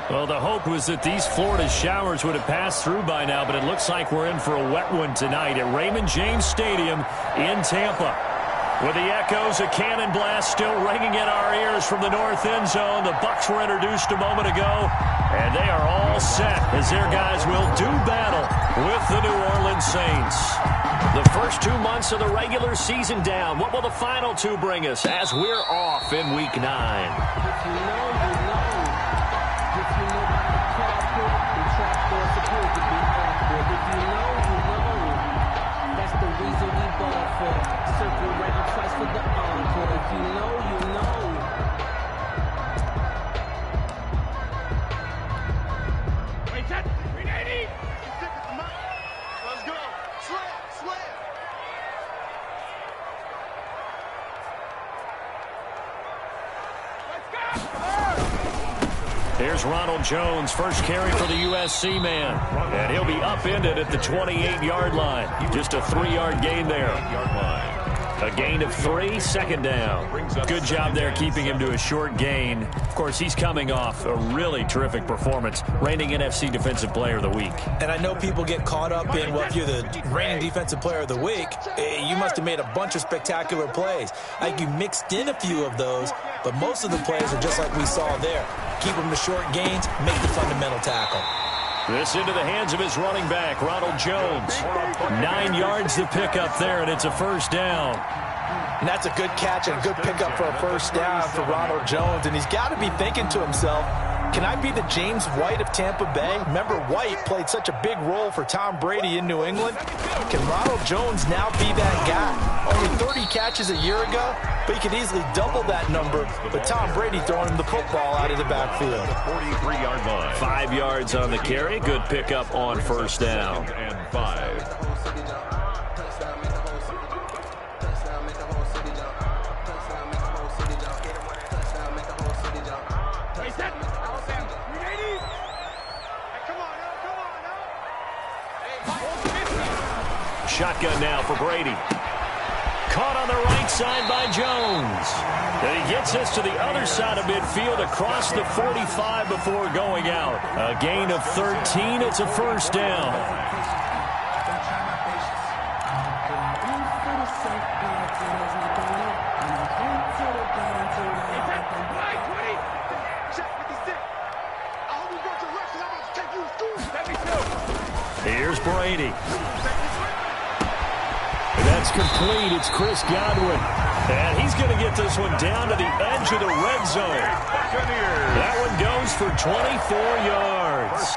Well, the hope was that these Florida showers would have passed through by now, but it looks like we're in for a wet one tonight at Raymond James Stadium in Tampa. With the echoes, a cannon blast still ringing in our ears from the north end zone. The Bucs were introduced a moment ago, and they are all set as their guys will do battle with the New Orleans Saints. The first 2 months of the regular season down. What will the final two bring us as we're off in Week 9? Here's Ronald Jones, first carry for the USC man. And he'll be upended at the 28-yard line. Just a 3-yard gain there. A gain of 3, second down. Good job there keeping him to a short gain. Of course, he's coming off a really terrific performance, reigning NFC Defensive Player of the Week. And I know people get caught up in, well, if you're the reigning Defensive Player of the Week, you must have made a bunch of spectacular plays. I think you mixed in a few of those, but most of the plays are just like we saw there. Keep them to short gains, make the fundamental tackle. This into the hands of his running back, Ronald Jones. 9 yards to pick up there, and it's a first down. And that's a good catch and a good pickup for a first down for Ronald Jones. And he's got to be thinking to himself, can I be the James White of Tampa Bay? Remember, White played such a big role for Tom Brady in New England. Can Ronald Jones now be that guy? Only 30 catches a year ago, but he could easily double that number with Tom Brady throwing him the football out of the backfield. 43-yard line. 5 yards on the carry. Good pickup on first down. And 5. Shotgun now for Brady. Caught on the right side by Jones. And he gets us to the other side of midfield across the 45 before going out. A gain of 13. It's a first down. Here's Brady. That's complete. It's Chris Godwin. And he's going to get this one down to the edge of the red zone. That one goes for 24 yards.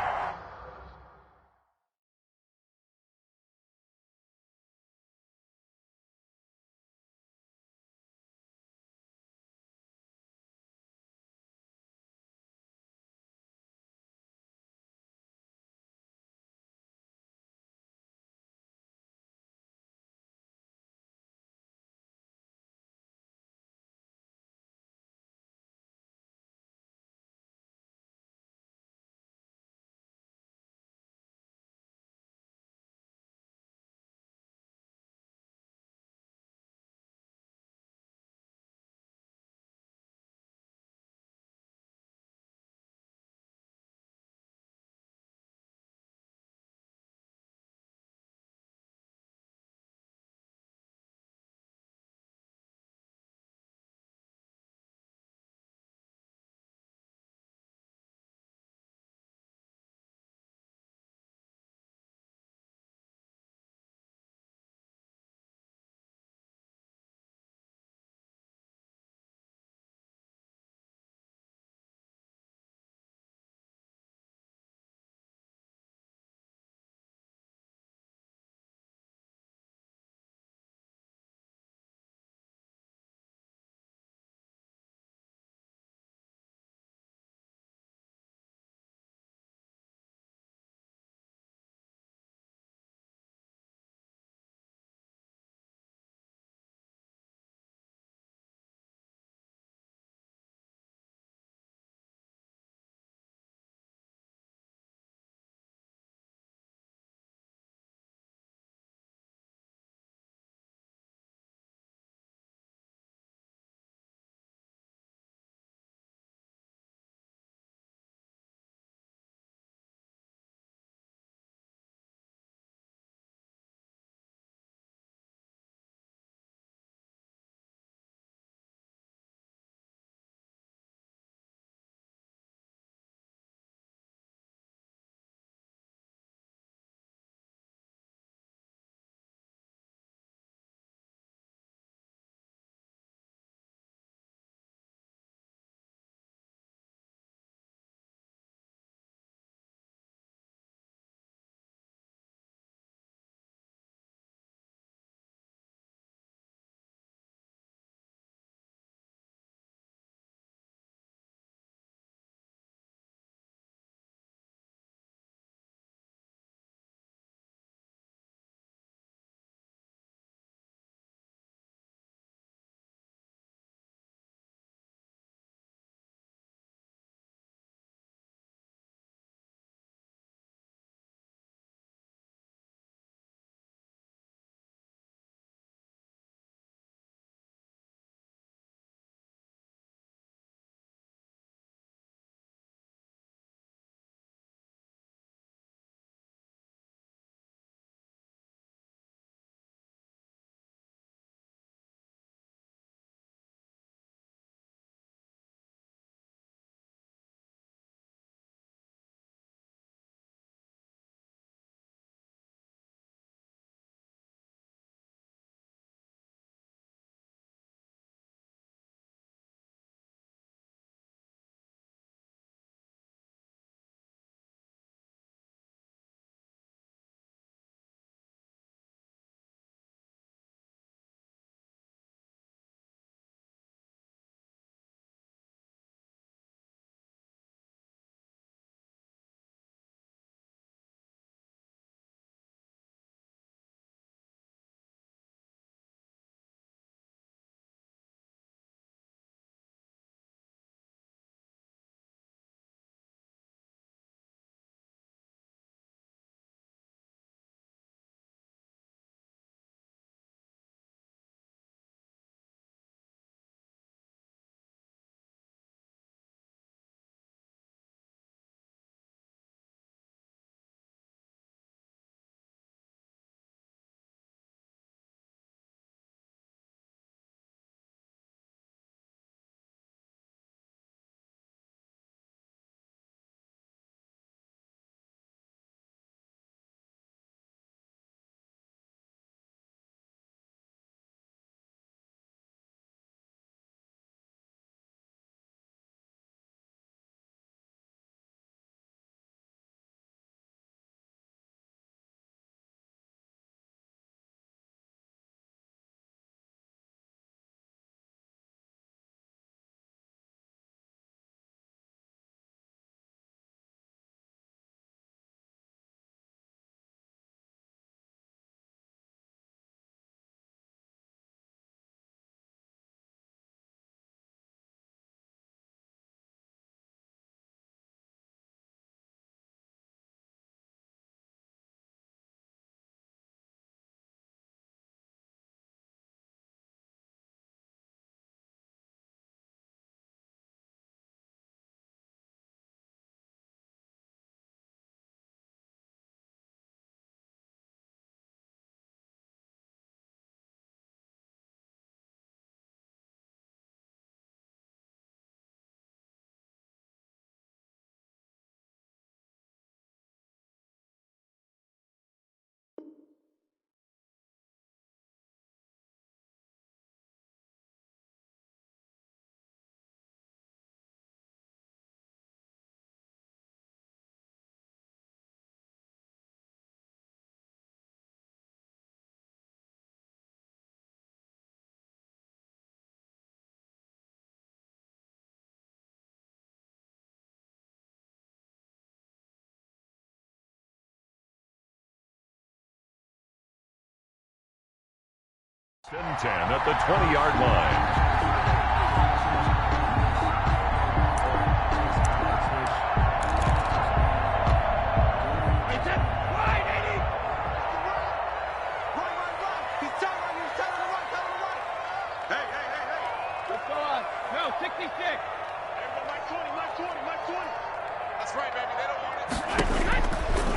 and 10 at the 20-yard line.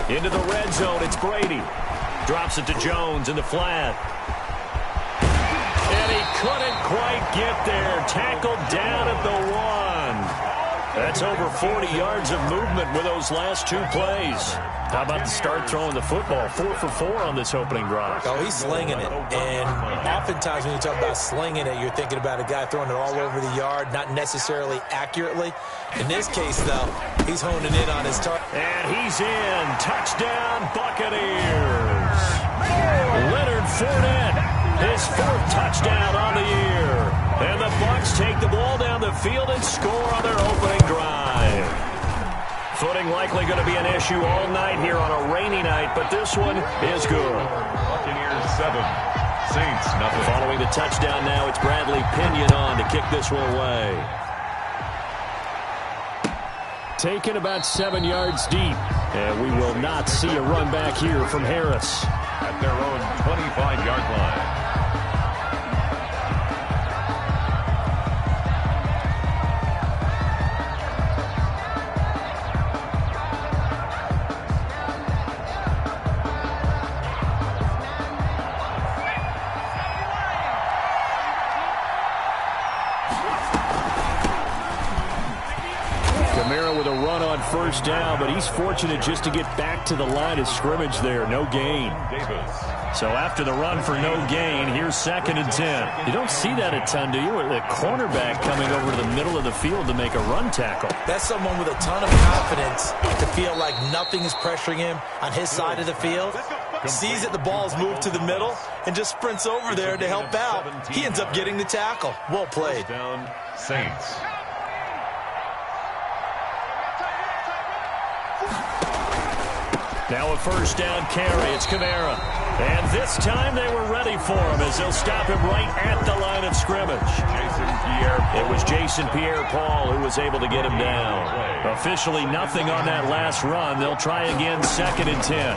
Into the red zone, it's Brady. Drops it to Jones in the flat. And he couldn't quite get there. Tackled down at the 1. That's over 40 yards of movement with those last 2 plays. How about the start throwing the football? 4 for 4 on this opening drive. Oh, he's slinging it. And oftentimes when you talk about slinging it, you're thinking about a guy throwing it all over the yard, not necessarily accurately. In this case, though, he's honing in on his target. And he's in. Touchdown, Buccaneers. Leonard Fournette, his 4th touchdown on the year. And the Bucs take the ball down the field and score on their opening drive. Footing likely going to be an issue all night here on a rainy night, but this one is good. Buccaneers 7, Saints nothing. Following the touchdown now, it's Bradley Pinion on to kick this one away. Taken about 7 yards deep, and we will not see a run back here from Harris. At their own 25-yard line. With a run on first down, but he's fortunate just to get back to the line of scrimmage there. No gain. So after the run for no gain, here's 2nd and 10. You don't see that a ton, do you? The cornerback coming over to the middle of the field to make a run tackle. That's someone with a ton of confidence to feel like nothing is pressuring him on his side of the field. Sees that the ball's moved to the middle and just sprints over there to help out. He ends up getting the tackle. Well played. Down, Saints. Now a first down carry. It's Kamara. And this time they were ready for him as they'll stop him right at the line of scrimmage. It was Jason Pierre-Paul who was able to get him down. Officially nothing on that last run. They'll try again 2nd and 10.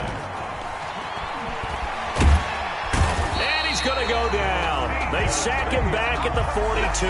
And he's going to go down. They sack him back at the 42.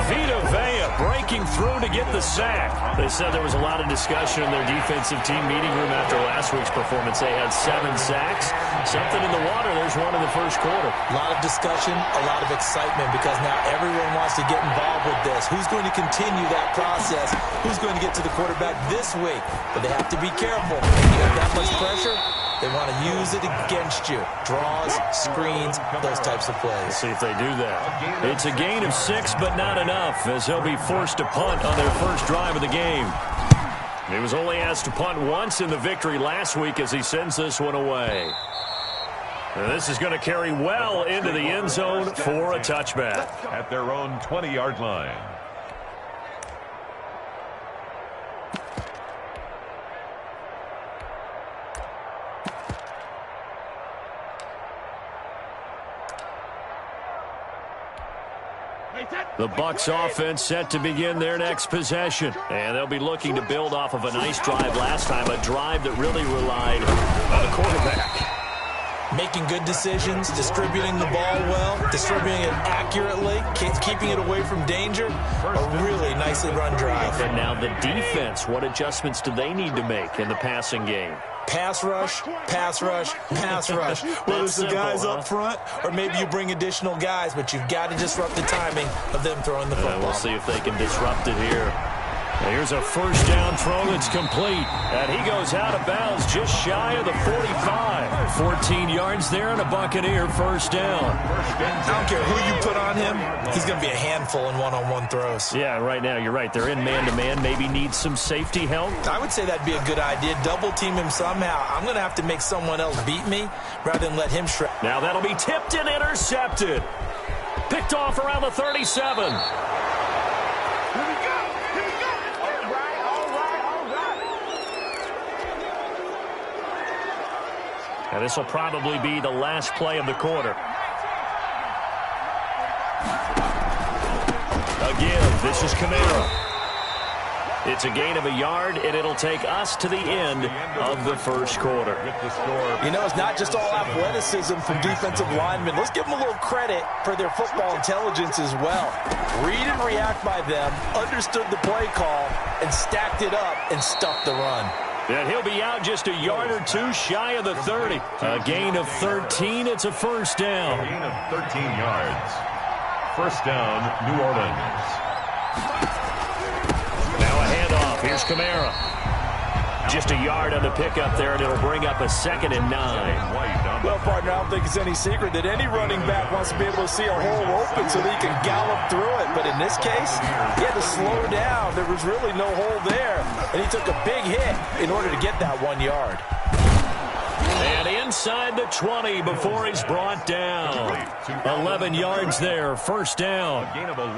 Vita Vea breaking through to get the sack. They said there was a lot of discussion in their defensive team meeting room after last week's performance. They had 7 sacks. Something in the water. There's one in the first quarter. A lot of discussion, a lot of excitement because now everyone wants to get involved with this. Who's going to continue that process? Who's going to get to the quarterback this week? But they have to be careful. When you have that much pressure, they want to use it against you. Draws, screens, those types of plays. Let's see if they do that. It's a gain of 6, but not enough, as they'll be forced to punt on their first drive of the game. He was only asked to punt once in the victory last week as he sends this one away. And this is going to carry well into the end zone for a touchback. At their own 20-yard line. The Bucs offense set to begin their next possession. And they'll be looking to build off of a nice drive last time, a drive that really relied on the quarterback. Making good decisions, distributing the ball well, distributing it accurately, keeping it away from danger. A really nicely run drive. And now the defense, what adjustments do they need to make in the passing game? Pass rush, pass rush, pass rush. Whether it's the guys up front or maybe you bring additional guys, but you've got to disrupt the timing of them throwing the football. We'll see if they can disrupt it here. Now here's a first down throw that's complete. And he goes out of bounds just shy of the 45. 14 yards there and a Buccaneer first down. I don't care who you put on him. He's going to be a handful in one-on-one throws. Yeah, right now you're right. They're in man-to-man. Maybe need some safety help. I would say that'd be a good idea. Double team him somehow. I'm going to have to make someone else beat me rather than let him shred. Now that'll be tipped and intercepted. Picked off around the 37. And this will probably be the last play of the quarter. give. This is Kamara. It's a gain of a yard, and it'll take us to the end of the first quarter. You know, it's not just all athleticism from defensive linemen. Let's give them a little credit for their football intelligence as well. Read and react by them, understood the play call, and stacked it up and stuffed the run. And he'll be out just a yard or two shy of the 30. A gain of 13. It's a first down. A gain of 13 yards. First down, New Orleans. Now a handoff. Here's Kamara. Just a yard on the pickup there, and it'll bring up a 2nd and 9. Well, partner, I don't think it's any secret that any running back wants to be able to see a hole open so that he can gallop through it. But in this case, he had to slow down. There was really no hole there, and he took a big hit in order to get that 1 yard. And inside the 20 before he's brought down. 11 yards there, first down.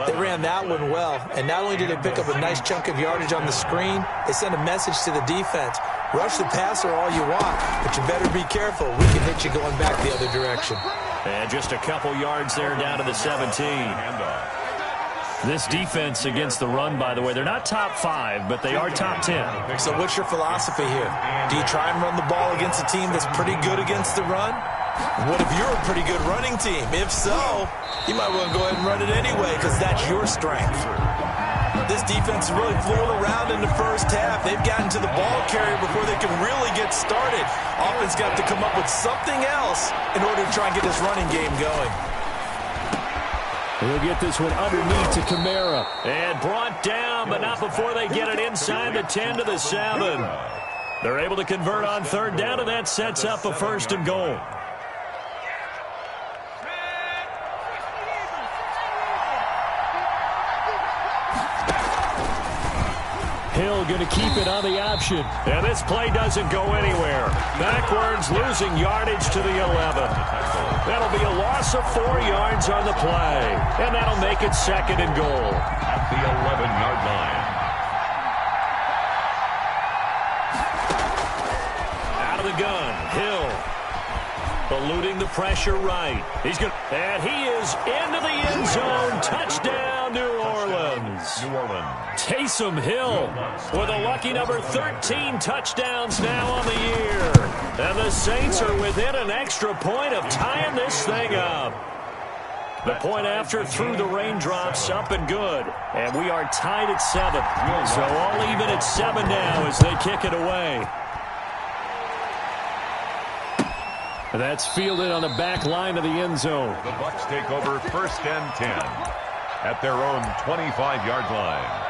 They ran that one well, and not only did they pick up a nice chunk of yardage on the screen, they sent a message to the defense. Rush the passer all you want, but you better be careful. We can hit you going back the other direction. And just a couple yards there down to the 17. This defense against the run, by the way, they're not top 5, but they are top 10. So what's your philosophy here? Do you try and run the ball against a team that's pretty good against the run? What if you're a pretty good running team? If so, you might want to go ahead and run it anyway because that's your strength. This defense really flew around in the first half. They've gotten to the ball carrier before they can really get started. Offense got to come up with something else in order to try and get this running game going. He'll get this one underneath to Kamara. And brought down, but not before they get it inside the 10 to the 7. They're able to convert on third down, and that sets up a 1st and goal. Hill going to keep it on the option. And this play doesn't go anywhere. Backwards, losing yardage to the 11. That'll be a loss of 4 yards on the play. And that'll make it 2nd and goal. At the 11-yard line. Out of the gun, Hill. Eluding the pressure right. He's good. And he is into the end zone. Touchdown, New Orleans. New Orleans. Taysom Hill with a lucky number 13 touchdowns now on the year. And the Saints are within an extra point of tying this thing up. The point after through the raindrops, up and good. And we are tied at 7. So all even at 7 now as they kick it away. And that's fielded on the back line of the end zone. The Bucs take over 1st and 10 at their own 25-yard line.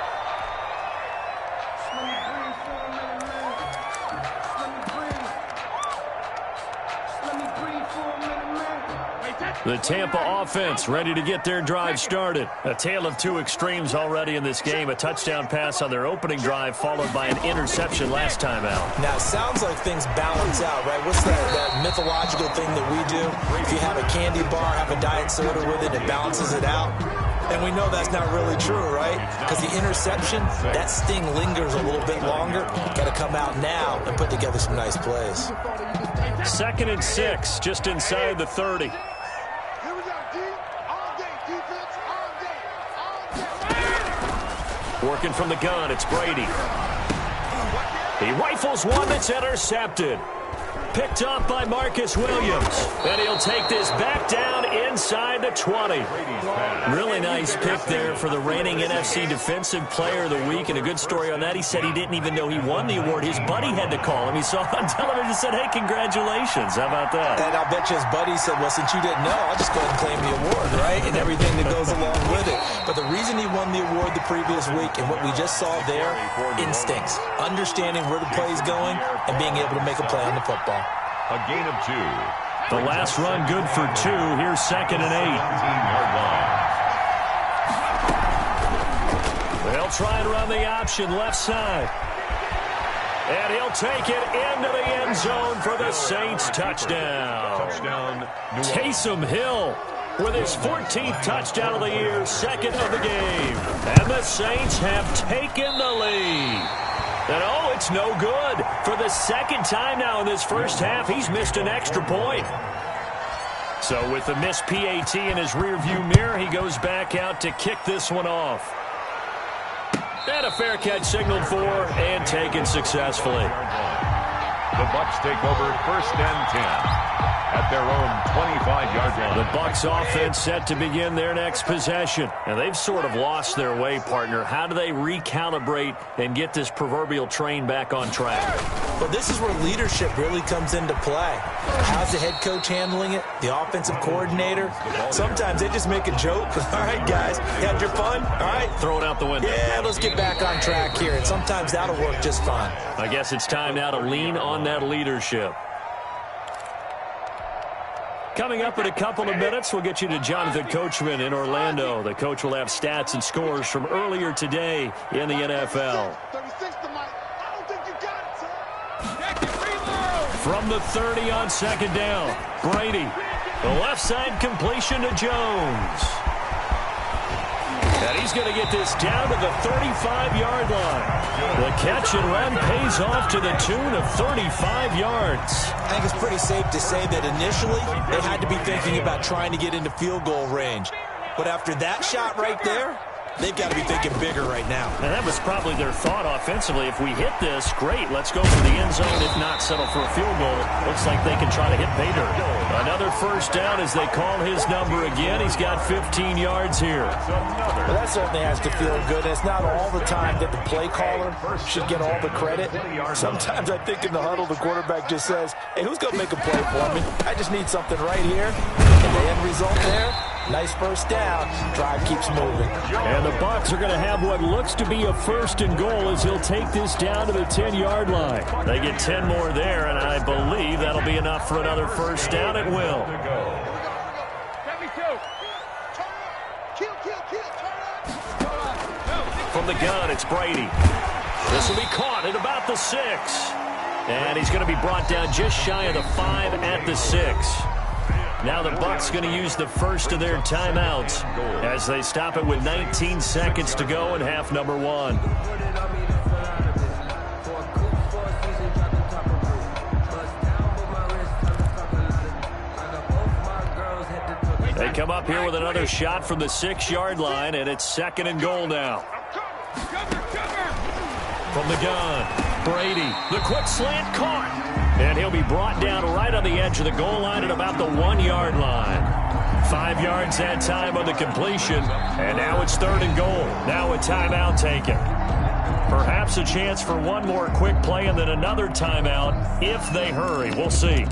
The Tampa offense ready to get their drive started. A tale of two extremes already in this game. A touchdown pass on their opening drive followed by an interception last time out. Now, it sounds like things balance out, right? What's that mythological thing that we do? If you have a candy bar, have a diet soda with it, it balances it out. And we know that's not really true, right? Because the interception, that sting lingers a little bit longer. Got to come out now and put together some nice plays. 2nd and 6, just inside the 30. Working from the gun, it's Brady. He rifles one that's intercepted. Picked off by Marcus Williams. And he'll take this back down inside the 20. Really nice pick there for the reigning NFC Defensive Player of the Week. And a good story on that. He said he didn't even know he won the award. His buddy had to call him. He saw on television and said, hey, congratulations. How about that? And I'll bet you his buddy said, well, since you didn't know, I'll just go ahead and claim the award, right? And everything that goes along with it. But the reason he won the award the previous week and what we just saw there, instincts. Understanding where the play is going and being able to make a play on the football. A gain of 2. The last run good for 2. Here's 2nd and 8. 18-yard line. They'll try and run the option left side. And he'll take it into the end zone for the Saints touchdown. Touchdown, New Orleans. Taysom Hill with his 14th touchdown of the year, 2nd of the game. And the Saints have taken the lead. And oh, it's no good. For the 2nd time now in this first half, he's missed an extra point. So with the missed PAT in his rearview mirror, he goes back out to kick this one off. And a fair catch signaled for and taken successfully. The Bucs take over 1st and 10 at their own 25-yard line. The Bucs offense set to begin their next possession. And they've sort of lost their way, partner. How do they recalibrate and get this proverbial train back on track? Well, this is where leadership really comes into play. How's the head coach handling it? The offensive coordinator? Sometimes they just make a joke. All right, guys, you had your fun? All right. Throw it out the window. Yeah, let's get back on track here. And sometimes that'll work just fine. I guess it's time now to lean on that leadership. Coming up in a couple of minutes, we'll get you to Jonathan Coachman in Orlando. The coach will have stats and scores from earlier today in the NFL. From the 30 on 2nd down, Brady. The left side completion to Jones. And he's going to get this down to the 35-yard line. The catch and run pays off to the tune of 35 yards. I think it's pretty safe to say that initially they had to be thinking about trying to get into field goal range. But after that shot right there, they've got to be thinking bigger right now. And that was probably their thought offensively. If we hit this, great. Let's go for the end zone. If not, settle for a field goal. Looks like they can try to hit pay dirt. Another 1st down as they call his number again. He's got 15 yards here. Well, that certainly has to feel good. It's not all the time that the play caller should get all the credit. Sometimes I think in the huddle, the quarterback just says, hey, who's going to make a play for me? I just need something right here. And the end result there, nice 1st down. Drive keeps moving. And the Bucs are going to have what looks to be a 1st and goal as he'll take this down to the 10-yard line. They get 10 more there, and I believe that'll be enough for another 1st down. It will. From the gun, it's Brady. This will be caught at about the 6. And he's going to be brought down just shy of the 5 at the 6. Now the Bucs going to use the first of their timeouts as they stop it with 19 seconds to go in half number 1. They come up here with another shot from the 6-yard line, and it's 2nd and goal now. From the gun, Brady, the quick slant caught. And he'll be brought down right on the edge of the goal line at about the 1-yard line. 5 yards that time on the completion, and now it's 3rd and goal. Now a timeout taken. Perhaps a chance for one more quick play and then another timeout if they hurry. We'll see.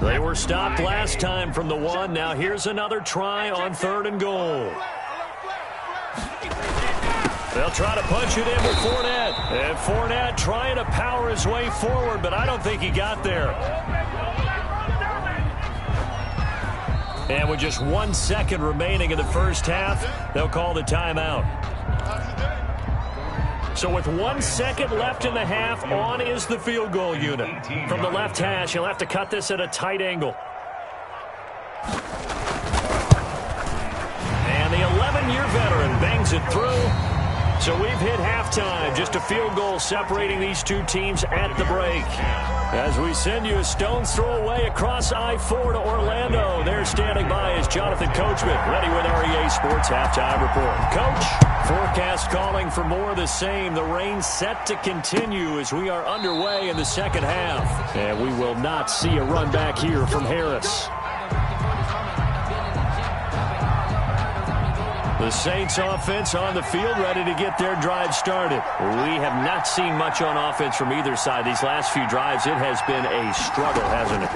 They were stopped last time from the 1. Now here's another try on 3rd and goal. They'll try to punch it in with Fournette. And Fournette trying to power his way forward, but I don't think he got there. And with just 1 second remaining in the first half, they'll call the timeout. So with 1 second left in the half, on is the field goal unit. From the left hash, he'll have to cut this at a tight angle. And the 11-year veteran bangs it through. So we've hit halftime. Just a field goal separating these two teams at the break. As we send you a stone's throw away across I-4 to Orlando. There standing by is Jonathan Coachman, ready with REA Sports Halftime Report. Coach, forecast calling for more of the same. The rain set to continue as we are underway in the second half. And we will not see a run back here from Harris. The Saints offense on the field, ready to get their drive started. We have not seen much on offense from either side. These last few drives, it has been a struggle, hasn't it?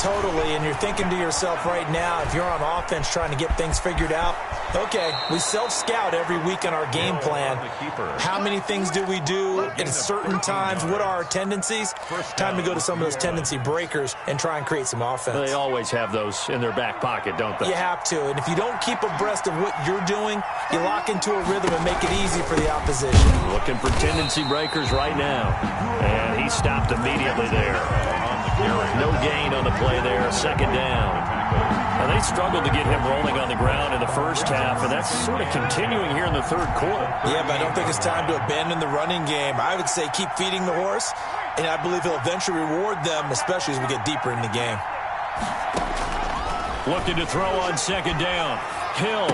Totally, and you're thinking to yourself right now, if you're on offense trying to get things figured out, okay, we self-scout every week in our game plan. How many things do we do at certain times? What are our tendencies? Time to go to some of those tendency breakers and try and create some offense. They always have those in their back pocket, don't they? You have to, and if you don't keep abreast of what you're doing, you lock into a rhythm and make it easy for the opposition. Looking for tendency breakers right now. And he stopped immediately there. No gain on the play there, second down. Now they struggled to get him rolling on the ground in the first half, and that's sort of continuing here in the third quarter. Yeah, but I don't think it's time to abandon the running game. I would say keep feeding the horse, and I believe he'll eventually reward them, especially as we get deeper in the game. Looking to throw on second down. Hill.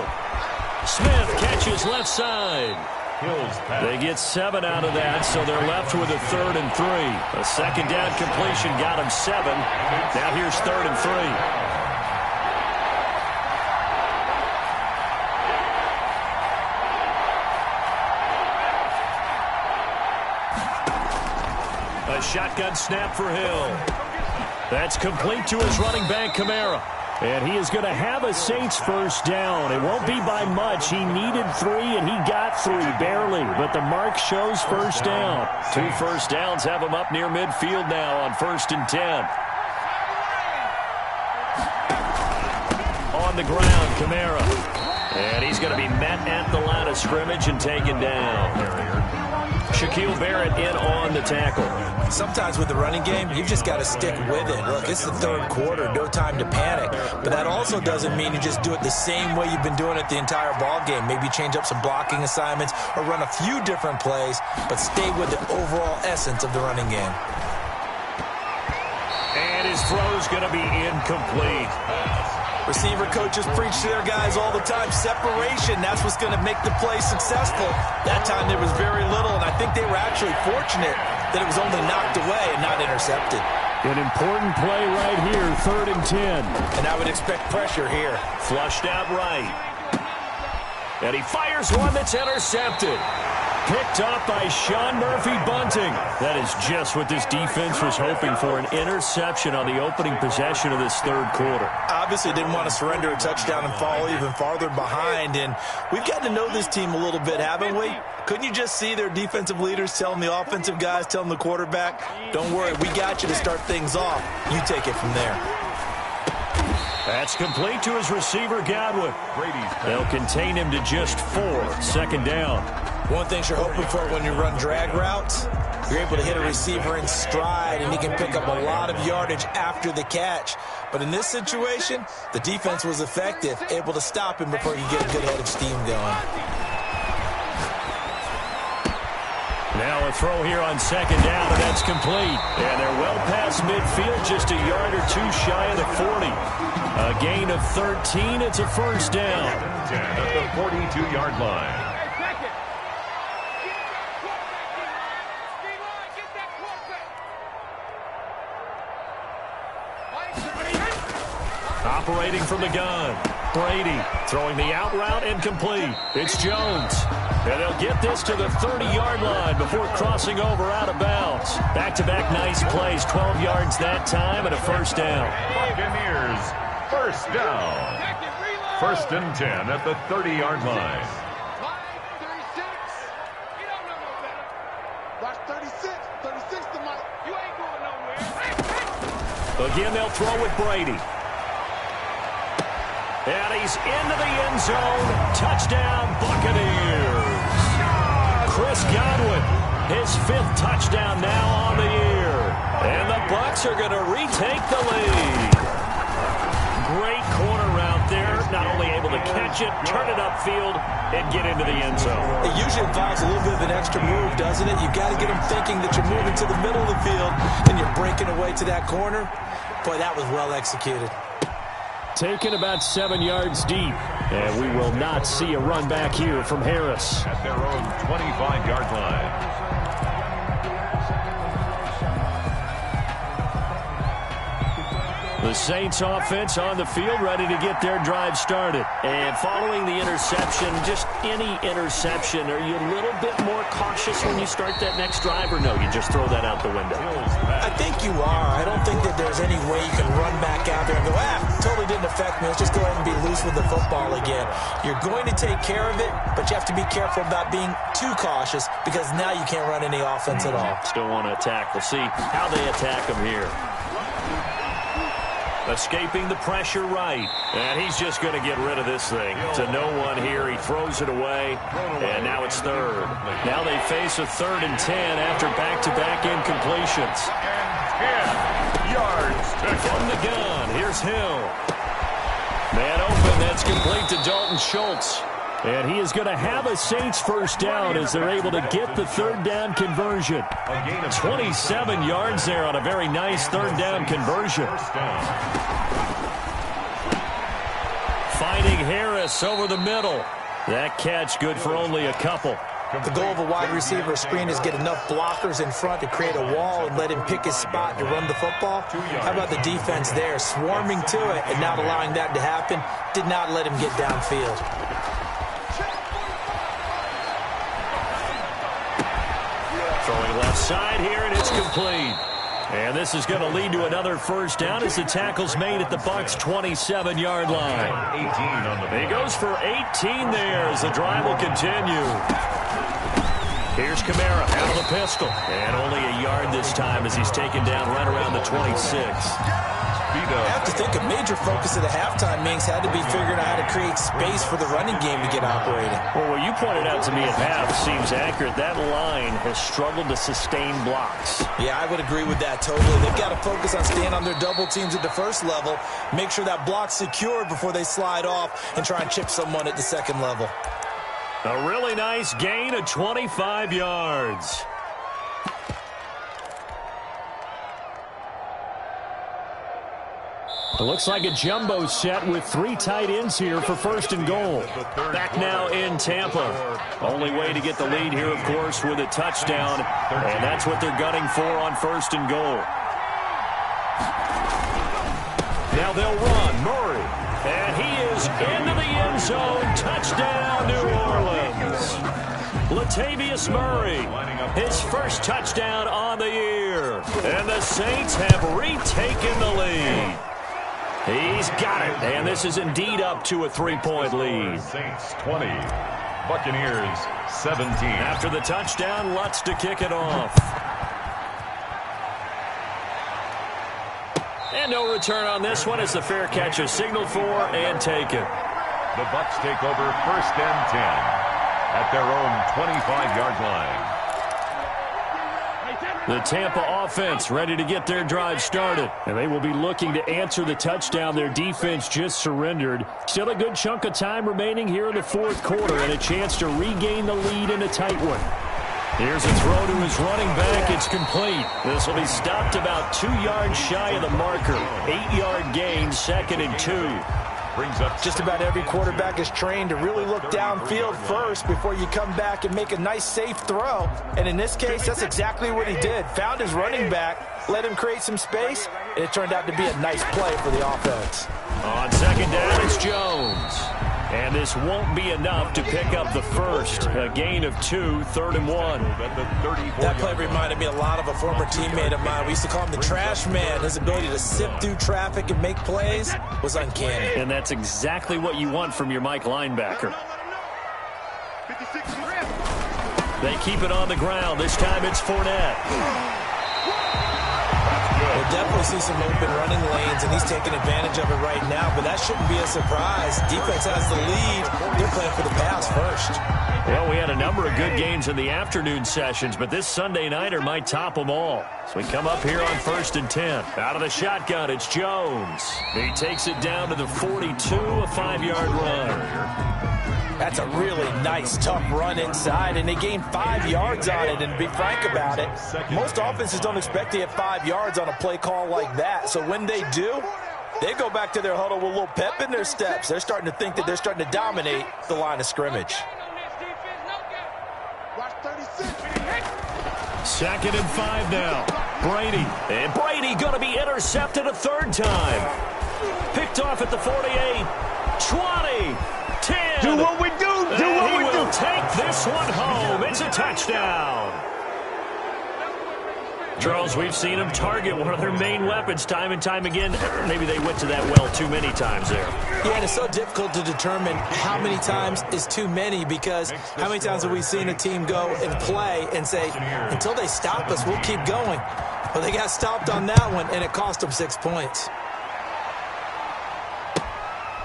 Smith catches left side. They get 7 out of that, so they're left with a 3rd and 3. A second down completion got them 7. Now here's 3rd and 3. A shotgun snap for Hill. That's complete to his running back, Kamara. And he is going to have a Saints first down. It won't be by much. He needed 3, and he got 3, barely. But the mark shows first down. 2 first downs have him up near midfield now on 1st and 10. On the ground, Kamara. And he's going to be met at the line of scrimmage and taken down. Shaquille Barrett in on the tackle. Sometimes with the running game, you've just got to stick with it. Look, it's the 3rd quarter, no time to panic. But that also doesn't mean you just do it the same way you've been doing it the entire ball game. Maybe change up some blocking assignments or run a few different plays, but stay with the overall essence of the running game. And his throw's going to be incomplete. Receiver coaches preach to their guys all the time. Separation, that's what's going to make the play successful. That time there was very little, and I think they were actually fortunate that it was only knocked away and not intercepted. An important play right here, 3rd and 10. And I would expect pressure here. Flushed out right. And he fires one that's intercepted. Picked up by Sean Murphy-Bunting. That is just what this defense was hoping for, an interception on the opening possession of this 3rd quarter. Obviously didn't want to surrender a touchdown and fall even farther behind, and we've gotten to know this team a little bit, haven't we? Couldn't you just see their defensive leaders telling the offensive guys, telling the quarterback, don't worry, we got you to start things off. You take it from there. That's complete to his receiver, Godwin. They'll contain him to just 4, 2nd down. One thing you're hoping for when you run drag routes, you're able to hit a receiver in stride, and he can pick up a lot of yardage after the catch. But in this situation, the defense was effective, able to stop him before you get a good head of steam going. Now a throw here on 2nd down, and that's complete. And they're well past midfield, just a yard or 2 shy of the 40. A gain of 13, it's a first down. 10 at the 42-yard line. Operating from the gun. Brady throwing the out route incomplete. It's Jones. And they'll get this to the 30-yard line before crossing over out of bounds. Back-to-back nice plays. 12 yards that time and a first down. Buccaneers, first down. 1st and 10 at the 30-yard line. Again, they'll throw with Brady. And he's into the end zone. Touchdown, Buccaneers. Chris Godwin, his 5th touchdown now on the year. And the Bucs are going to retake the lead. Great corner route there. Not only able to catch it, turn it upfield, and get into the end zone. It usually involves a little bit of an extra move, doesn't it? You've got to get them thinking that you're moving to the middle of the field and you're breaking away to that corner. Boy, that was well executed. Taken about 7 yards deep. And we will not see a run back here from Harris. At their own 25-yard line. The Saints offense on the field, ready to get their drive started. And following the interception, just any interception, are you a little bit more cautious when you start that next drive, or no, you just throw that out the window? I think you are. I don't think that there's any way you can run back out there and go, totally didn't affect me. Let's just go ahead and be loose with the football again. You're going to take care of it, but you have to be careful about being too cautious because now you can't run any offense at all. Still want to attack. We'll see how they attack them here. Escaping the pressure right. And he's just going to get rid of this thing. To no one here. He throws it away. And now it's 3rd. Now they face a 3rd and 10 after back-to-back incompletions. And 10 yards from the gun. Here's Hill. Man open. That's complete to Dalton Schultz. And he is going to have a Saints first down as they're able to get the 3rd down conversion. 27 yards there on a very nice 3rd down conversion. Finding Harris over the middle. That catch good for only a couple. The goal of a wide receiver screen is get enough blockers in front to create a wall and let him pick his spot to run the football. How about the defense there, swarming to it and not allowing that to happen? Did not let him get downfield. Throwing left side here, and it's complete. And this is going to lead to another first down as the tackle's made at the Bucs' 27-yard line. He goes for 18 there as the drive will continue. Here's Kamara out of the pistol. And only a yard this time as he's taken down right around the 26. I have to think a major focus of the halftime meetings had to be figuring out how to create space for the running game to get operating. Well, what you pointed out to me at half seems accurate. That line has struggled to sustain blocks. Yeah, I would agree with that totally. They've got to focus on staying on their double teams at the first level, make sure that block's secured before they slide off and try and chip someone at the second level. A really nice gain of 25 yards. It looks like a jumbo set with 3 tight ends here for first and goal. Back now in Tampa. Only way to get the lead here, of course, with a touchdown. And that's what they're gunning for on first and goal. Now they'll run. Murray. And he is into the end zone. Touchdown, New Orleans. Latavius Murray. His first touchdown on the year. And the Saints have retaken the lead. He's got it, and this is indeed up to a 3-point lead. Saints 20, Buccaneers 17. After the touchdown, Lutz to kick it off. And no return on this one as the fair catch is signaled for and taken. The Bucs take over first and 10 at their own 25-yard line. The Tampa offense ready to get their drive started. And they will be looking to answer the touchdown their defense just surrendered. Still a good chunk of time remaining here in the fourth quarter and a chance to regain the lead in a tight one. Here's a throw to his running back. It's complete. This will be stopped about 2 yards shy of the marker. 8-yard gain, 2nd and 2. Brings up just about every quarterback is trained to really look downfield first before you come back and make a nice safe throw. And in this case, that's exactly what he did. Found his running back, let him create some space, and it turned out to be a nice play for the offense. On second down, it's Jones. And this won't be enough to pick up the first. A gain of 2, 3rd and 1. That play reminded me a lot of a former teammate of mine. We used to call him the trash man. His ability to sift through traffic and make plays was uncanny. And that's exactly what you want from your Mike linebacker. They keep it on the ground. This time it's Fournette. We'll definitely see some open running lanes, and he's taking advantage of it right now, but that shouldn't be a surprise. Defense has the lead. They're playing for the pass first. Well, we had a number of good games in the afternoon sessions, but this Sunday nighter might top them all. So we come up here on 1st and 10. Out of the shotgun, it's Jones. He takes it down to the 42, a 5-yard run. That's a really nice, tough run inside, and they gained 5 yards on it. And to be frank about it, most offenses don't expect to get 5 yards on a play call like that. So when they do, they go back to their huddle with a little pep in their steps. They're starting to think that they're starting to dominate the line of scrimmage. 2nd and 5 now. Brady. And Brady going to be intercepted a 3rd time. Picked off at the 48, 20, 10. Do what we do. Do what we do. He will take this one home. It's a touchdown. Charles, we've seen them target one of their main weapons time and time again. Maybe they went to that well too many times there. Yeah, and it's so difficult to determine how many times is too many, because how many times have we seen a team go and play and say, until they stop us, we'll keep going. Well, they got stopped on that one, and it cost them 6 points.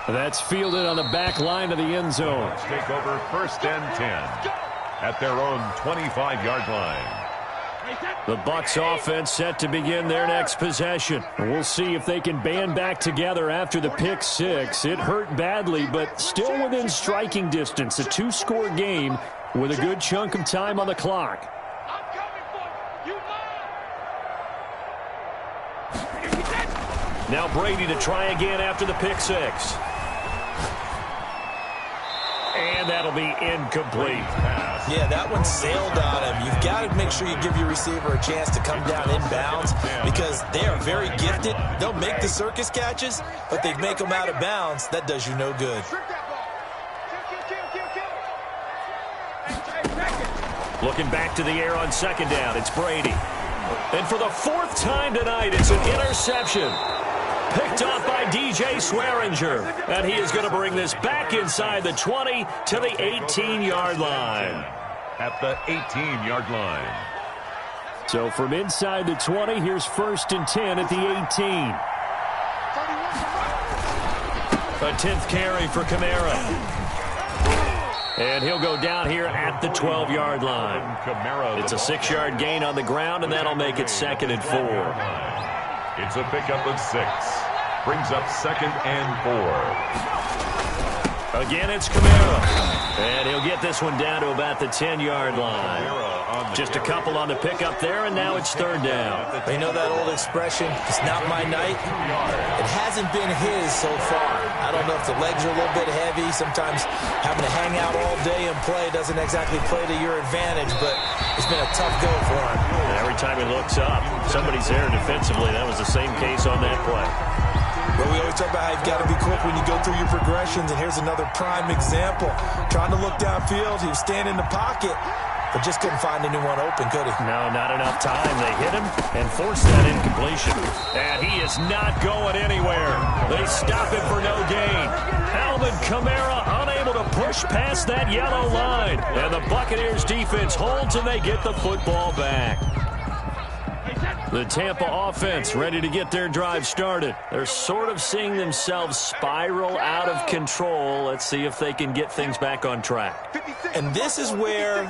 That's fielded on the back line of the end zone. Let's take over 1st and 10 at their own 25-yard line. The Bucs offense set to begin their next possession. We'll see if they can band back together after the pick 6. It hurt badly, but still within striking distance. A 2-score game with a good chunk of time on the clock. Now Brady to try again after the pick 6. And that'll be incomplete. Yeah, that one sailed on him. You've got to make sure you give your receiver a chance to come down inbounds because they are very gifted. They'll make the circus catches, but they make them out of bounds. That does you no good. Looking back to the air on second down, it's Brady. And for the fourth time tonight, it's an interception. Picked off by DJ Swearinger. And he is going to bring this back inside the 20 to the 18-yard line. At the 18-yard line. So from inside the 20, here's 1st and 10 at the 18. A 10th carry for Kamara. And he'll go down here at the 12-yard line. It's a 6-yard gain on the ground, and that'll make it 2nd and 4. It's a pickup of 6. Brings up 2nd and 4. Again, it's Kamara. And he'll get this one down to about the 10-yard line. Just a couple on the pickup there, and now it's 3rd down. You know that old expression, it's not my night? It hasn't been his so far. I don't know if the legs are a little bit heavy. Sometimes having to hang out all day and play doesn't exactly play to your advantage, but it's been a tough go for him. And every time he looks up, somebody's there defensively. That was the same case on that play. But we always talk about how you've got to be quick when you go through your progressions, and here's another prime example. Trying to look downfield, he was standing in the pocket, but just couldn't find anyone open, could he? No, not enough time. They hit him and forced that incompletion. And he is not going anywhere. They stop him for no gain. Alvin Kamara unable to push past that yellow line. And the Buccaneers defense holds and they get the football back. The Tampa offense ready to get their drive started. They're sort of seeing themselves spiral out of control. Let's see if they can get things back on track. And this is where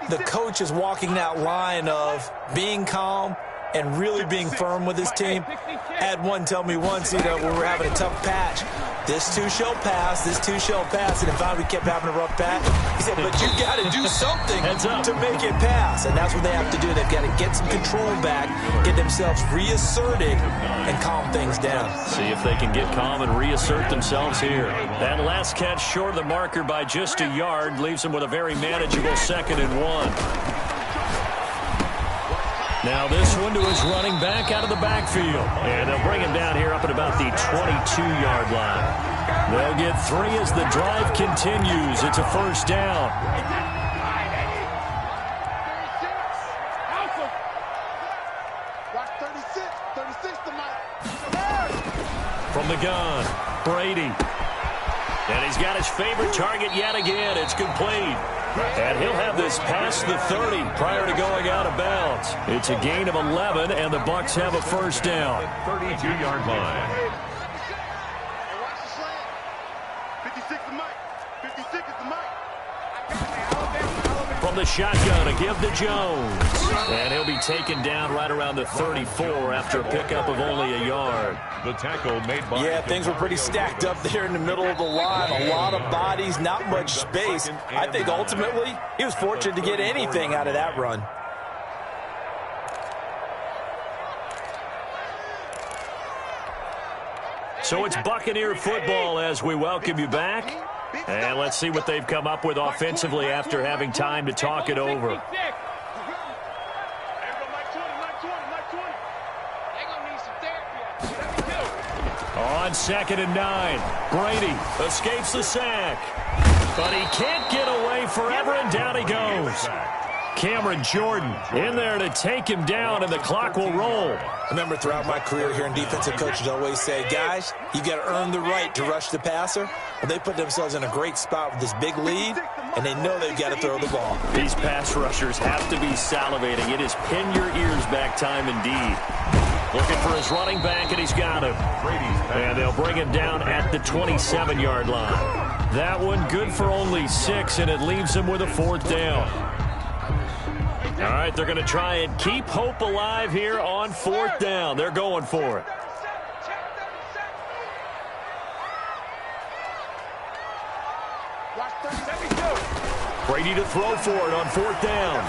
the coach is walking that line of being calm and really being firm with his team. Had one tell me once, when we're having a tough patch, this too shall pass, this too shall pass. And if we kept having a rough patch, he said, but you got to do something to make it pass. And that's what they have to do. They've got to get some control back, get themselves reasserted, and calm things down. See if they can get calm and reassert themselves here. That last catch short of the marker by just a yard leaves them with a very manageable 2nd and 1. Now this one to his running back out of the backfield. And they'll bring him down here up at about the 22-yard line. They'll get 3 as the drive continues. It's a 1st down. From the gun, Brady. And he's got his favorite target yet again. It's complete. And he'll have this past the 30 prior to going out of bounds. It's a gain of 11, and the Bucs have a 1st down. 32-yard line. From the shotgun, a give to Jones. And he'll be taken down right around the 34 after a pickup of only a yard. The tackle made by... Yeah, things were pretty stacked up there in the middle of the line. A lot of bodies, not much space. I think ultimately he was fortunate to get anything out of that run. So it's Buccaneer football as we welcome you back. And let's see what they've come up with offensively after having time to talk it over. On 2nd and 9, Brady escapes the sack. But he can't get away forever, and down he goes. Cameron Jordan in there to take him down, and the clock will roll. I remember throughout my career here in defensive coaches always say, guys, you got to earn the right to rush the passer. Well, they put themselves in a great spot with this big lead, and they know they've got to throw the ball. These pass rushers have to be salivating. It is pin your ears back time indeed. Looking for his running back, and he's got him. And they'll bring him down at the 27-yard line. That one good for only 6, and it leaves him with a 4th down. All right, they're going to try and keep hope alive here on 4th down. They're going for it. Brady to throw for it on 4th down.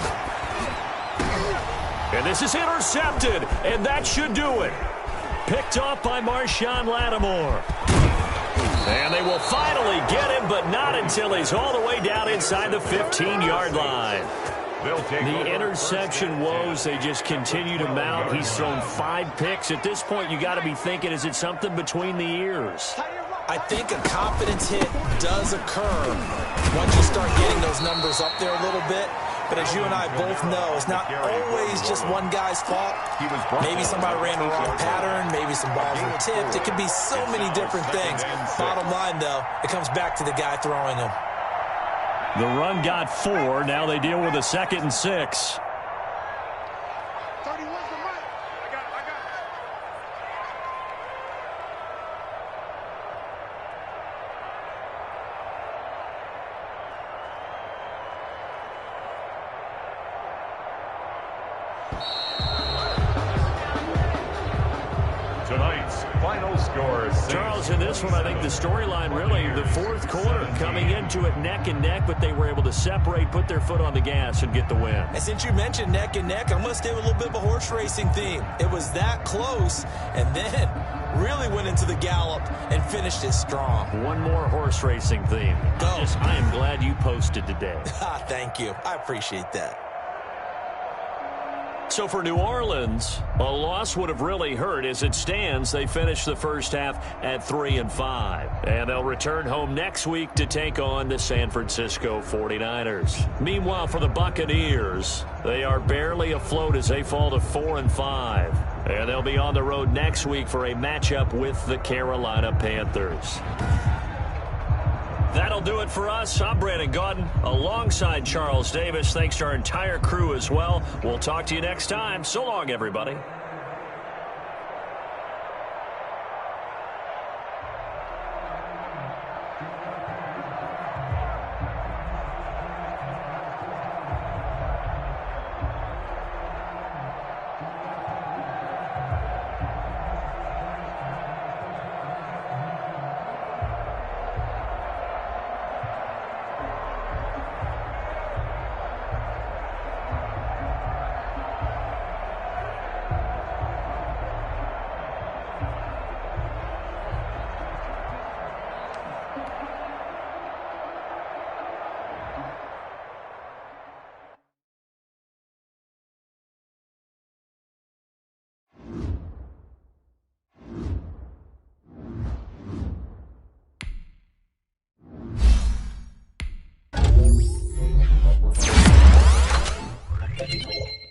And this is intercepted, and that should do it. Picked off by Marshawn Lattimore. And they will finally get him, but not until he's all the way down inside the 15-yard line. The interception woes, they just continue to mount. He's thrown 5 picks. At this point, you got to be thinking, is it something between the ears? I think a confidence hit does occur once you start getting those numbers up there a little bit. But as you and I both know, it's not always just one guy's fault. Maybe somebody ran the wrong pattern. Maybe some balls were tipped. It could be so many different things. Bottom line, though, it comes back to the guy throwing them. The run got 4. Now they deal with a 2nd and 6. Tonight's final score. Charles, in this one, I think the storyline really, the fourth quarter, coming into it neck and neck, but they were able to separate, put their foot on the gas, and get the win. And since you mentioned neck and neck, I'm going to stay with a little bit of a horse racing theme. It was that close, and then really went into the gallop and finished it strong. One more horse racing theme. I am glad you posted today. Thank you. I appreciate that. So for New Orleans, a loss would have really hurt. As it stands, they finished the first half at 3-5. And they'll return home next week to take on the San Francisco 49ers. Meanwhile, for the Buccaneers, they are barely afloat as they fall to 4-5. And they'll be on the road next week for a matchup with the Carolina Panthers. That'll do it for us. I'm Brandon Gaudin alongside Charles Davis. Thanks to our entire crew as well. We'll talk to you next time. So long, everybody. Thank you.